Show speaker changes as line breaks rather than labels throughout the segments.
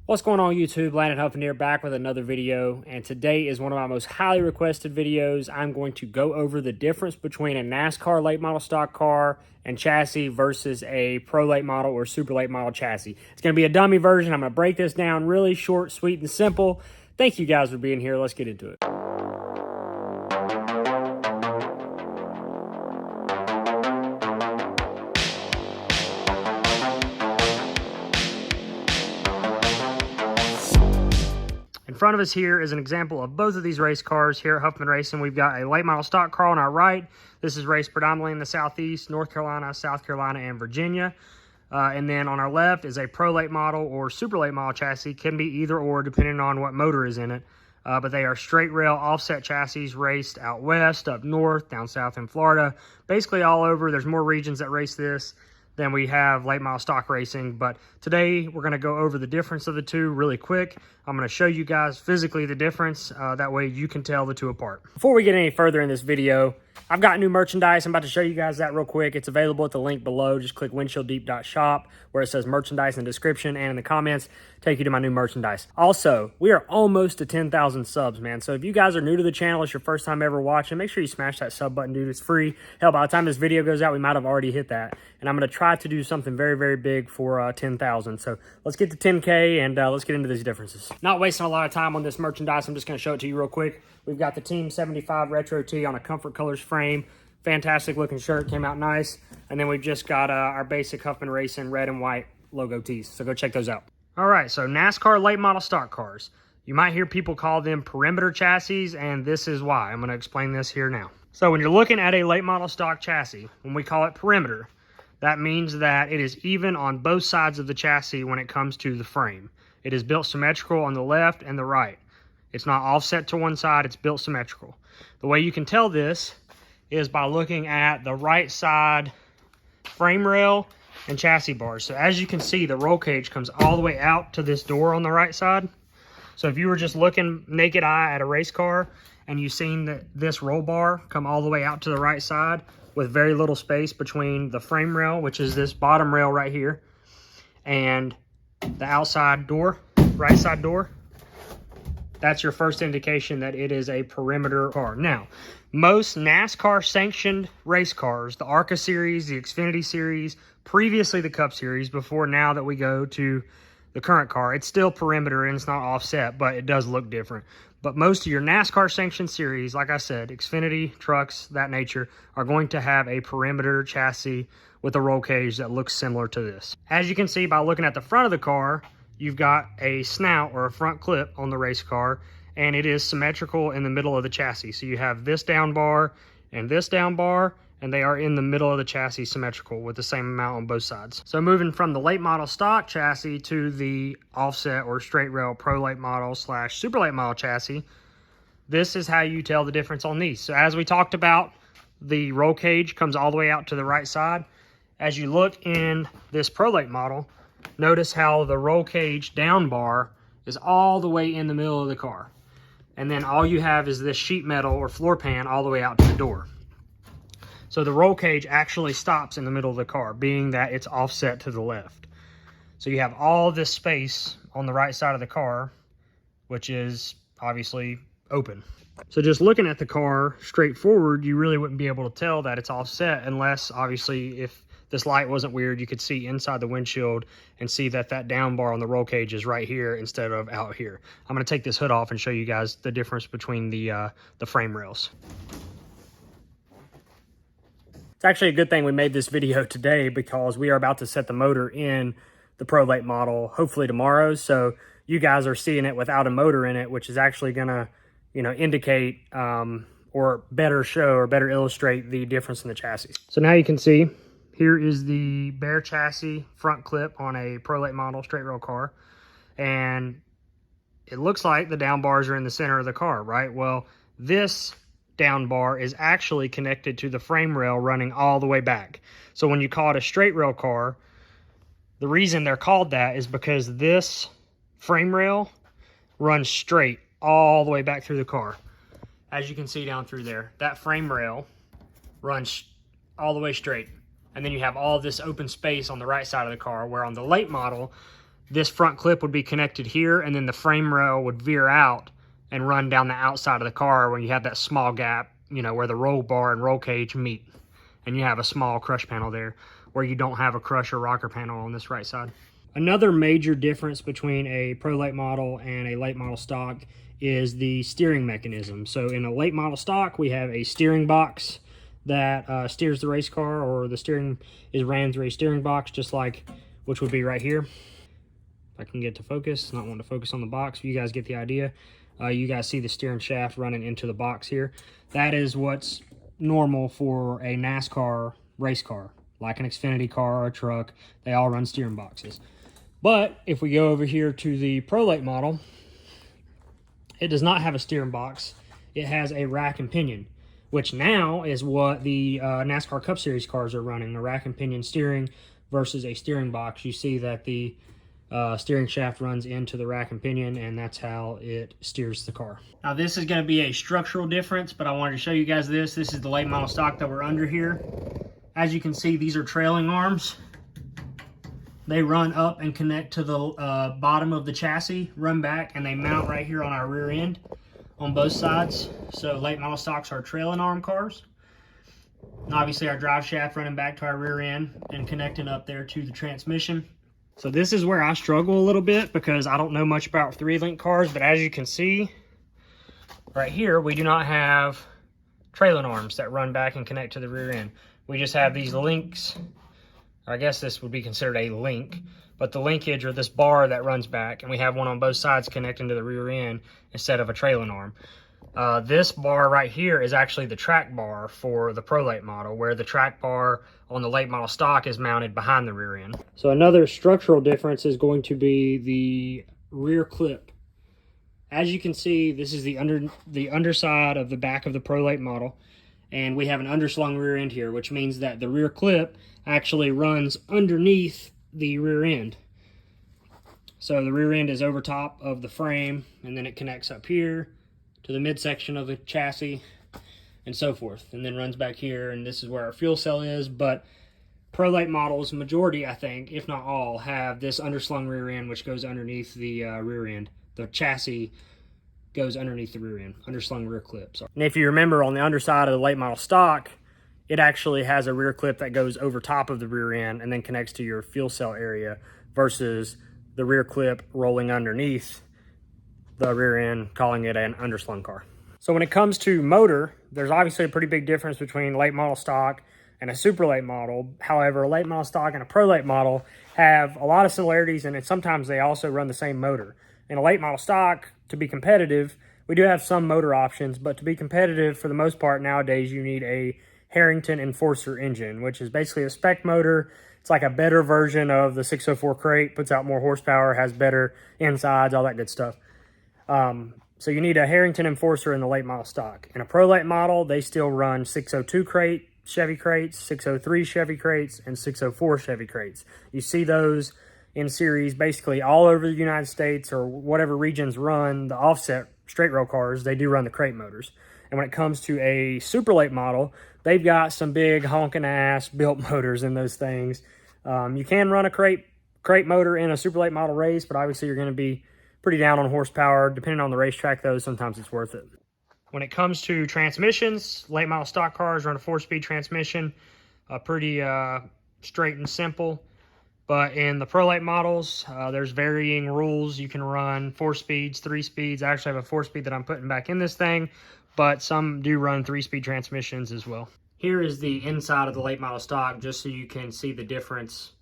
What's going on YouTube? Landon Huffman here, back with another video, and today is one of my most highly requested videos. I'm going to go over the difference between a NASCAR late model stock car and chassis versus a pro late model or super late model chassis. It's going to be a dummy version. I'm going to break this down really short, sweet, and simple. Thank you guys for being here. Let's get into it. In front of us here is an example of both of these race cars here at Huffman Racing. We've got a late model stock car on our right. This is raced predominantly in the Southeast, North Carolina, South Carolina, and Virginia. And then on our left is a pro late model or super late model chassis. Can be either or depending on what motor is in it. But they are straight rail offset chassis raced out west, up north, down south in Florida. Basically all over. There's more regions that race this than we have late model stock racing. But today we're going to go over the difference of the two really quick. I'm going to show you guys physically the difference. That way you can tell the two apart. Before we get any further in this video, I've got new merchandise. I'm about to show you guys that real quick. It's available at the link below. Just click windshielddeep.shop where it says merchandise in the description, and in the comments take you to my new merchandise. Also, we are almost to 10,000 subs, man. So if you guys are new to the channel, it's your first time ever watching, make sure you smash that sub button, dude. It's free. Hell, by the time this video goes out, we might have already hit that. And I'm going to try to do something very, very big for 10,000. So let's get to 10K and let's get into these differences. Not wasting a lot of time on this merchandise. I'm just going to show it to you real quick. We've got the Team 75 Retro Tee on a Comfort Colors frame. Fantastic looking shirt, came out nice. And then we've just got our basic Huffman Racing red and white logo tees. So go check those out. All right, so NASCAR late model stock cars. You might hear people call them perimeter chassis, and this is why. I'm going to explain this here now. So when you're looking at a late model stock chassis, when we call it perimeter, that means that it is even on both sides of the chassis when it comes to the frame. It is built symmetrical on the left and the right. It's not offset to one side, it's built symmetrical. The way you can tell this is by looking at the right side frame rail and chassis bars. So as you can see, the roll cage comes all the way out to this door on the right side. So if you were just looking naked eye at a race car and you've seen that this roll bar come all the way out to the right side with very little space between the frame rail, which is this bottom rail right here, and the outside door, right side door, that's your first indication that it is a perimeter car. Now, most NASCAR sanctioned race cars, the ARCA series, the Xfinity series, previously the Cup series, before now that we go to the current car, it's still perimeter and it's not offset, but it does look different. But most of your NASCAR sanctioned series, like I said, Xfinity, trucks, that nature, are going to have a perimeter chassis with a roll cage that looks similar to this. As you can see by looking at the front of the car, you've got a snout or a front clip on the race car, and it is symmetrical in the middle of the chassis. So you have this down bar and this down bar, and they are in the middle of the chassis symmetrical with the same amount on both sides. So moving from the late model stock chassis to the offset or straight rail pro late model / super late model chassis, this is how you tell the difference on these. So as we talked about, the roll cage comes all the way out to the right side. As you look in this pro late model, notice how the roll cage down bar is all the way in the middle of the car. And then all you have is this sheet metal or floor pan all the way out to the door. So the roll cage actually stops in the middle of the car, being that it's offset to the left. So you have all this space on the right side of the car, which is obviously open. So just looking at the car straight forward, you really wouldn't be able to tell that it's offset unless, obviously, if this light wasn't weird, you could see inside the windshield and see that that down bar on the roll cage is right here instead of out here. I'm going to take this hood off and show you guys the difference between the frame rails. It's actually a good thing we made this video today because we are about to set the motor in the Pro Late model hopefully tomorrow. So you guys are seeing it without a motor in it, which is actually going to, indicate or better show or better illustrate the difference in the chassis. So now you can see here is the bare chassis front clip on a Pro Late model straight rail car. And it looks like the down bars are in the center of the car, right? Well, this down bar is actually connected to the frame rail running all the way back. So when you call it a straight rail car, the reason they're called that is because this frame rail runs straight all the way back through the car. As you can see down through there, that frame rail runs all the way straight. And then you have all this open space on the right side of the car, where on the late model, this front clip would be connected here, and then the frame rail would veer out and run down the outside of the car when you have that small gap, you know, where the roll bar and roll cage meet. And you have a small crush panel there where you don't have a crush or rocker panel on this right side. Another major difference between a Pro Late model and a late model stock is the steering mechanism. So in a late model stock, we have a steering box that steers the race car, or the steering is ran through a steering box, just like, which would be right here. If I can get to focus, not wanting to focus on the box, you guys get the idea. You guys see the steering shaft running into the box here. That is what's normal for a NASCAR race car, like an Xfinity car or a truck. They all run steering boxes. But if we go over here to the Pro Late model, it does not have a steering box. It has a rack and pinion, which now is what the NASCAR Cup Series cars are running, a rack and pinion steering versus a steering box. You see that the steering shaft runs into the rack and pinion, and that's how it steers the car. Now this is going to be a structural difference, but I wanted to show you guys this. This is the late model stock that we're under here. As you can see, these are trailing arms. They run up and connect to the bottom of the chassis, run back, and they mount right here on our rear end on both sides. So late model stocks are trailing arm cars. And obviously our drive shaft running back to our rear end and connecting up there to the transmission. So this is where I struggle a little bit because I don't know much about 3-link cars, but as you can see right here, we do not have trailing arms that run back and connect to the rear end. We just have these links. I guess this would be considered a link, but the linkage, or this bar that runs back, and we have one on both sides connecting to the rear end instead of a trailing arm. This bar right here is actually the track bar for the Pro Late model, where the track bar on the late model stock is mounted behind the rear end. So another structural difference is going to be the rear clip. As you can see, this is the underside of the back of the Pro Late model, and we have an underslung rear end here, which means that the rear clip actually runs underneath the rear end. So the rear end is over top of the frame, and then it connects up here to the midsection of the chassis and so forth, and then runs back here, and this is where our fuel cell is. But Pro Late models, majority I think, if not all, have this underslung rear end which goes underneath the rear end. The chassis goes underneath the rear end, underslung rear clip. Sorry. And if you remember, on the underside of the late model stock, it actually has a rear clip that goes over top of the rear end and then connects to your fuel cell area, versus the rear clip rolling underneath the rear end, calling it an underslung car. So when it comes to motor, there's obviously a pretty big difference between late model stock and a super late model. However, a late model stock and a Pro Late model have a lot of similarities, and sometimes they also run the same motor. In a late model stock, to be competitive, we do have some motor options, but to be competitive, for the most part nowadays, you need a Harrington Enforcer engine, which is basically a spec motor. It's like a better version of the 604 crate, puts out more horsepower, has better insides, all that good stuff. So you need a Harrington Enforcer in the late model stock. In a Pro Late model, they still run 602 crate Chevy crates, 603 Chevy crates, and 604 Chevy crates. You see those in series basically all over the United States, or whatever regions run the offset straight rail cars, they do run the crate motors. And when it comes to a super late model, they've got some big honking ass built motors in those things. You can run a crate motor in a super late model race, but obviously you're going to be pretty down on horsepower. Depending on the racetrack though, sometimes it's worth it. When it comes to transmissions, late model stock cars run a 4-speed transmission, pretty straight and simple. But in the Pro Late models, there's varying rules. You can run 4 speeds, 3 speeds. I actually have a 4-speed that I'm putting back in this thing, but some do run 3-speed transmissions as well. Here is the inside of the late model stock, just so you can see the difference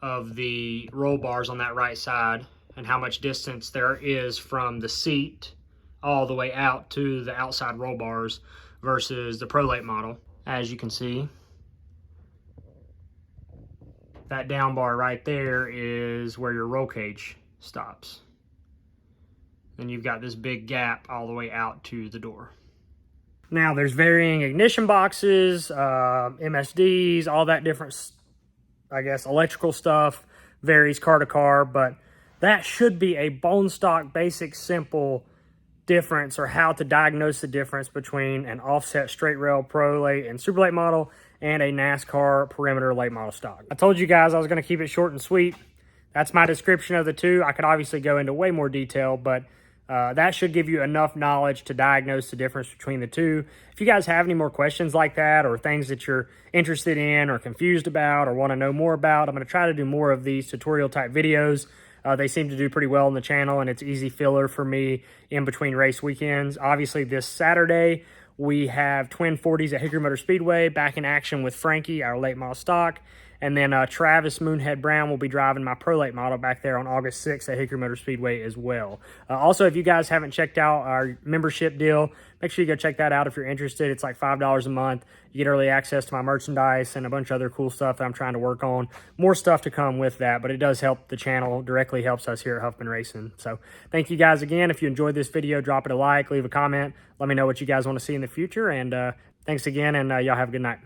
of the roll bars on that right side and how much distance there is from the seat all the way out to the outside roll bars versus the Pro Late model. As you can see, that down bar right there is where your roll cage stops. Then you've got this big gap all the way out to the door. Now there's varying ignition boxes, MSDs, all that different, I guess, electrical stuff varies car to car, but that should be a bone stock, basic, simple difference, or how to diagnose the difference between an offset straight rail Pro Late and super late model and a NASCAR perimeter late model stock. I told you guys I was going to keep it short and sweet. that's my description of the two. I could obviously go into way more detail, but that should give you enough knowledge to diagnose the difference between the two. If you guys have any more questions like that, or things that you're interested in or confused about or want to know more about, I'm going to try to do more of these tutorial type videos. They seem to do pretty well on the channel, and it's easy filler for me in between race weekends. Obviously, this Saturday, we have Twin 40s at Hickory Motor Speedway back in action with Frankie, our late model stock. And then Travis Moonhead Brown will be driving my Pro Late model back there on August 6th at Hickory Motor Speedway as well. Also, if you guys haven't checked out our membership deal, make sure you go check that out if you're interested. It's like $5 a month. You get early access to my merchandise and a bunch of other cool stuff that I'm trying to work on. More stuff to come with that, but it does help the channel, directly helps us here at Huffman Racing. So thank you guys again. If you enjoyed this video, drop it a like, leave a comment. Let me know what you guys want to see in the future. And thanks again, and y'all have a good night.